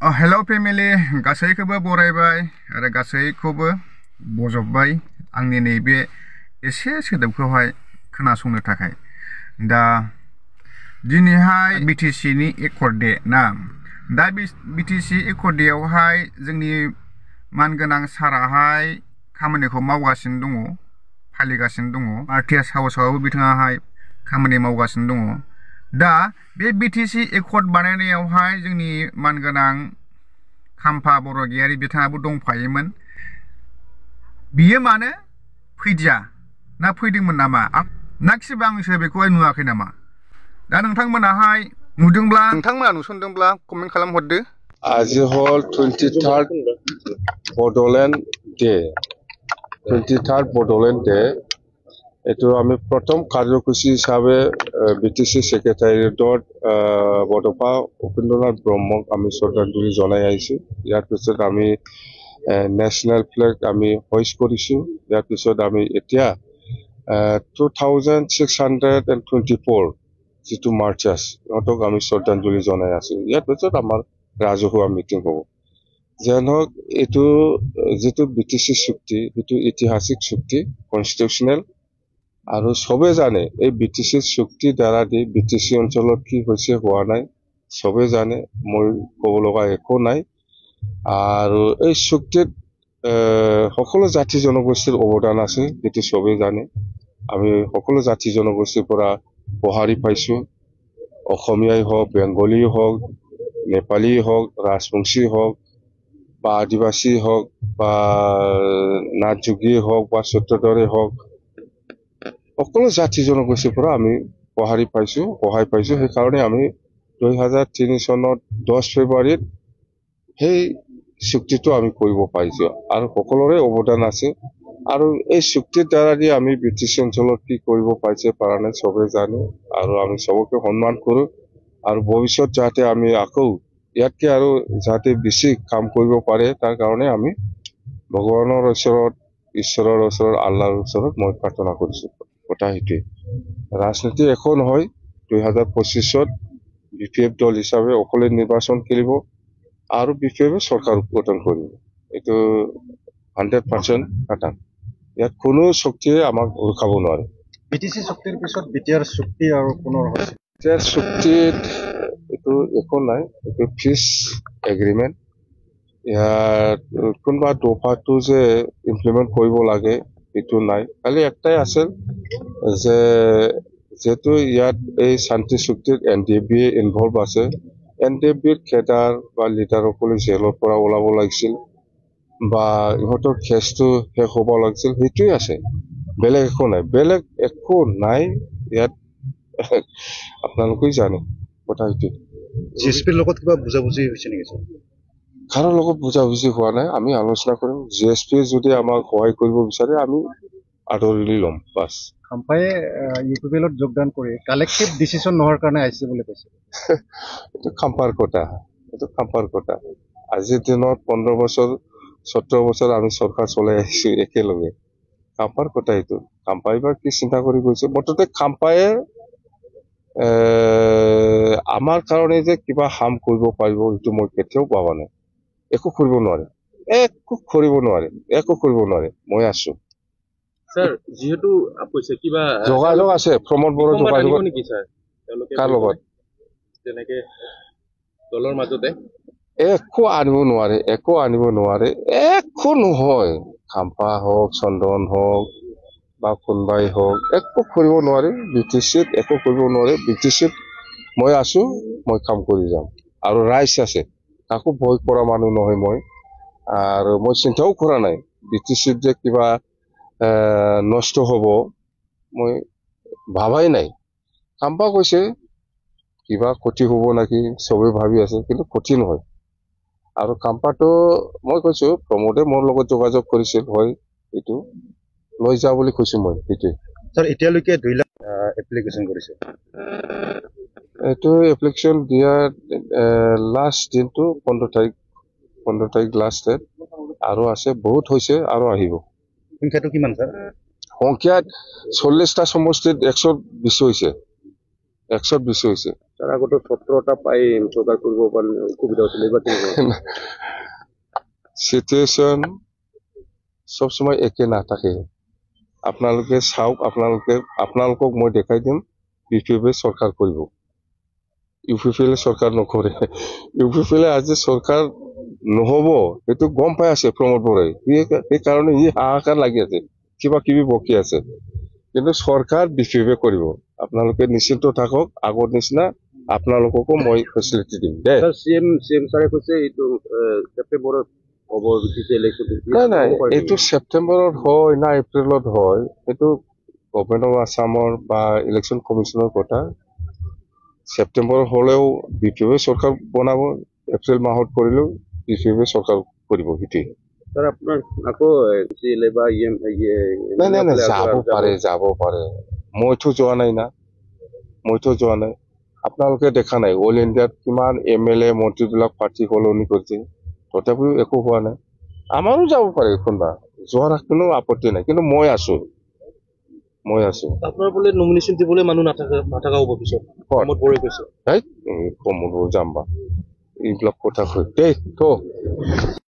Hello family गासैखौबो बरायबाय आरो गासैखौबो बजबबाय आंनि नैबे एसे सोदोबखौहाय खोनासंनो थाखाय। दा दिनैहाय बिटिसि नि एकर्ड डे ना। दा बिटिसि एकर्ड डे आवहाय जोंनि मानगोनां साराहाय खामानिखौ मावगासिनो दङ, फालिगासिनो दङ। आरटिएस हाउसआवबो बिथाङाहाय खामानि मावगासिनो दङ। दा बे बिटिसि एकर्ड बानायनायावहाय जोंनि मानगोनां खाम्फा बरगयारि बिथाङाबो दंफायोमोन। बियो मानो फैदिया ना फैदोंमोन नामा ना खिबा आंसो बेखौहाय नुवाखै नामा? दा नोंथांमोनाहाय नुदोंब्ला नोंथांमोना नुसनदोंब्ला कमेन्ट खालामहरदो। আজি হল 23rd Bodoland day. 23rd Bodoland day এইটো আমি প্ৰথম কাৰ্যসূচী হিচাপে বিটিসি সেক্ৰেটাৰিয়েটত বডফা উপেন্দ্ৰনাথ ব্ৰহ্মক আমি শ্ৰদ্ধাঞ্জলি জনাই আহিছোঁ। ইয়াৰ পিছত আমি নেশ্যনেল ফ্লেগ আমি হইষ্ট কৰিছোঁ। ইয়াৰ পিছত আমি এতিয়া 2624 যিটো মাৰ্চাৰ্ছ সিহঁতক আমি শ্ৰদ্ধাঞ্জলি জনাই আছোঁ। ইয়াৰ পিছত আমাৰ ৰাজহুৱা মিটিং হ'ব। যেন হওক এইটো যিটো বিটিসি চুক্তি সেইটো ঐতিহাসিক চুক্তি, কনষ্টিটিউচনেল। আৰু সবে জানে এই বিটিসি চুক্তি দ্বাৰা দি বিটিসি অঞ্চলত কি হৈছে হোৱা নাই সবে জানে, মই ক'ব লগা একো নাই। আৰু এই চুক্তিত সকলো জাতি জনগোষ্ঠীৰ অৱদান আছে, সেইটো সবে জানে। আমি সকলো জাতি জনগোষ্ঠীৰ পৰা সঁহাৰি পাইছোঁ। অসমীয়াই হওক, বেংগলী হওক, নেপালী হওক, ৰাজবংশী হওক বা আদিবাসী হওক বা নাথযোগী হওক বা সত্যধৰে হওক, সকলো জাতি জনগোষ্ঠীৰ পৰা আমি সঁহাৰি পাইছোঁ, সহায় পাইছোঁ। সেইকাৰণে আমি 2003 চনত 10 ফেব্ৰুৱাৰীত সেই চুক্তিটো আমি কৰিব পাৰিছোঁ আৰু সকলোৰে অৱদান আছে। আৰু এই চুক্তিৰ দ্বাৰা দি আমি বিটিসি অঞ্চলত কি কৰিব পাৰিছে পৰা নাই সবে জানে আৰু আমি সবকে সন্মান কৰোঁ। আৰু ভৱিষ্যত যাতে আমি আকৌ ইয়াতকে আৰু যাতে বেছি কাম কৰিব পাৰে তাৰ কাৰণে আমি ভগৱানৰ ওচৰত, ঈশ্বৰৰ ওচৰত, আল্লাহৰ ওচৰত মই প্ৰাৰ্থনা কৰিছোঁ। কথা সেইটোৱে। ৰাজনীতি একো নহয়। 2025ত বিপিএফ দল হিচাপে অকলে নিৰ্বাচন খেলিব আৰু বিপিএফে চৰকাৰ গঠন কৰিব। এইটো 100% কথা। ইয়াত কোনো শক্তিয়ে আমাক ৰখাব নোৱাৰে। বিটিসি চুক্তিৰ পিছত বিটিআৰ চুক্তি আৰু পুনৰ হৈছে। বিটিআৰ চুক্তিত এইটো একো নাই, এইটো পিচ এগ্ৰিমেণ্ট। ইয়াত কোনোবা দফাটো যে ইমপ্লিমেণ্ট কৰিব লাগে এইটো নাই। খালি একটাই আছিল যে যেহেতু ইয়াত এই শান্তি চুক্তিত NDFB ইনভলভ আছে, NDFBৰ কেডাৰ বা লিডাৰসকলে জেলৰ পৰা ওলাব লাগিছিল বা ইহঁতৰ কেছটো শেষ হ'ব লাগিছিল, সেইটোৱে আছে। বেলেগ একো নাই, বেলেগ একো নাই ইয়াত। আপোনালোকেই জানে কথা সেইটোৱে। GSPৰ লগত কিবা বুজাবুজি হৈছে নেকি? কাৰো লগত বুজাবুজি হোৱা নাই, আমি আলোচনা কৰিম। GSP যদি আমাক সহায় কৰিব বিচাৰে আমি আদৰি ল'ম, বাছ। খাম্পায়ে UPPLত যোগদান কৰি কালেক্টিভ ডিচিশ্যন নোহোৱাৰ কাৰণে আহিছে বুলি কৈছে। এইটো খাম্পাৰ কথা, এইটো খাম্পাৰ কথা। আজিৰ দিনত 15 বছৰ 17 বছৰ আমি চৰকাৰ চলাই আহিছোঁ একেলগে। খাম্পাৰ কথা এইটো। খাম্পাই বা কি চিন্তা কৰি গৈছে। মুঠতে খাম্পায়ে আমাৰ কাৰণে যে কিবা হাৰ্ম কৰিব পাৰিব সেইটো মই কেতিয়াও ভাবা নাই। একো কৰিব নোৱাৰে, একো কৰিব নোৱাৰে, একো কৰিব নোৱাৰে। মই আছো স্যাৰ, যেহেতু কৈছে কিবা যোগাযোগ আছে, প্ৰমোদ বড়ো যোগাযোগ নেকি স্যাৰ? কাৰ লগত যেনেকে দলৰ মাজতে একো আনিব নোৱাৰে, একো আনিব নোৱাৰে, একো নহয়। খাম্পা হওক, চন্দন হওক বা কোনবাই হওক, একো কৰিব নোৱাৰে। বিটিসিত একো কৰিব নোৱাৰে। বিটিসিত মই আছো, মই কাম কৰি যাম। আৰু ৰাইজ আছে, কাকো ভয় কৰা মানুহ নহয় মই। আৰু মই চিন্তাও কৰা নাই বিটিসিত যে কিবা নষ্ট হ'ব, মই ভাবাই নাই। খাম্পা কৈছে কিবা ক্ষতি হ'ব নেকি চবেই ভাবি আছে, কিন্তু ক্ষতি নহয়। আৰু খাম্পাটো মই কৈছো প্ৰমোদে মোৰ লগত যোগাযোগ কৰিছিল, হয় এইটো লৈ যা বুলি কৈছো মই। সেইটোৱে স্যাৰ, এতিয়ালৈকে 2 লাখ এপ্লিকেশ্যন কৰিছে। এইটো এপ্লিকেশ্যন দিয়াৰ লাষ্ট দিনটো 15 তাৰিখ লাষ্ট ডেট। আৰু আছে, বহুত হৈছে আৰু আহিব। সংখ্যাটো কিমান স্যাৰ? সংখ্যাত 40টা সমষ্টিত 120 হৈছে, 120 হৈছে। স্যাৰ আগত 17টা পাই চৰকাৰ কৰিব পাৰি সুবিধা হৈছিল এইবাৰ কেনেকুৱা সিচুৱেশ্যন সবসময় একে নাথাকে আপোনালোকে চাওক আপোনালোকক মই দেখাই দিম ইউপিএফে চৰকাৰ কৰিব ইউপিএফে চৰকাৰ নকৰে ইউপিএফে আজি চৰকাৰ নহব সেইটো গম পাই আছে প্ৰমোদ বৰাই সেইকাৰণে হাহাকাৰ লাগি আছে কিবা কিবি বকি আছে কিন্তু চৰকাৰ বিপিএফে কৰিব আপোনালোকে নিশ্চিন্ত থাকক আগৰ নিচিনা আপোনালোককো মই ফেচিলিটি দিম দে স্যাৰ চিএম ছাৰে কৈছে এইটো ছেপ্টেম্বৰত হ'ব বিটিচি ইলেকশ্যন নাই এইটো ছেপ্টেম্বৰত হয় না এপ্ৰিলত হয় এইটো গভৰ্ণমেণ্ট অফ আছামৰ বা ইলেকশ্যন কমিশ্যনৰ কথা ছেপ্টেম্বৰত হলেও বিপিএফে চৰকাৰ বনাব এপ্ৰিল মাহত কৰিলেও বিপিএফে চৰকাৰ কৰিব সেইটোৱে স্যাৰ আপোনাৰ আকৌ চিএলএ বা নাই যাব পাৰে মইতো যোৱা নাই না আপোনালোকে দেখা নাই অল ইণ্ডিয়াত কিমান MLA মন্ত্ৰীবিলাক পাৰ্টি সলনি কৰিছে তথাপিও একো হোৱা নাই আমাৰো যাব পাৰে কোনোবা যোৱাৰ কোনো আপত্তি নাই কিন্তু মই আছো আপোনাৰ বোলে নমিনেশ্যন দিবলৈ মানুহ নাথাকা হ'ব পিছত প্ৰমোদ বৰাই কৈছে কমলো যাম বা এইবিলাক কথা হয় দেই